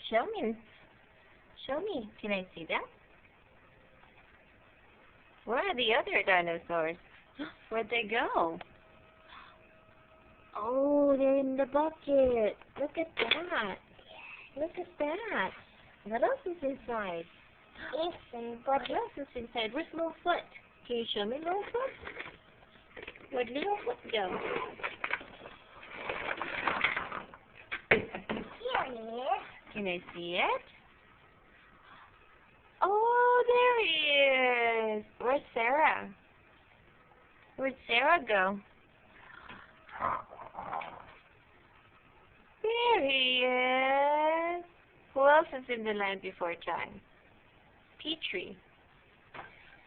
show me. Show me. Can I see them? Where are the other dinosaurs? Where'd they go? Oh, they're in the bucket. Look at that. Look at that. What else is inside? What else is inside? Where's Littlefoot? Can you show me Littlefoot? Where'd Littlefoot go? Here he is. Can I see it? Oh, there he is. Where's Sarah? Where'd Sarah go? There he is. Who else is in the land before time? Petrie.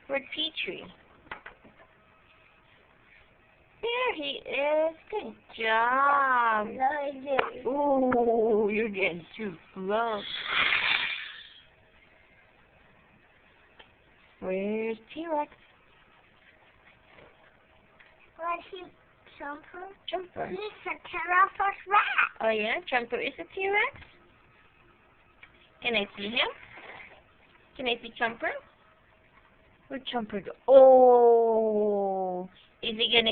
Where'd Petrie? There he is. Good job. Ooh, you're getting too close. Where's T-Rex? Where's he? Jumper? Jumper. He's a Tyrannosaurus rat. Oh yeah, Jumper is a T-Rex? Can I see him? Can I see Jumper? Where'd Jumper go? Oh! Is he gonna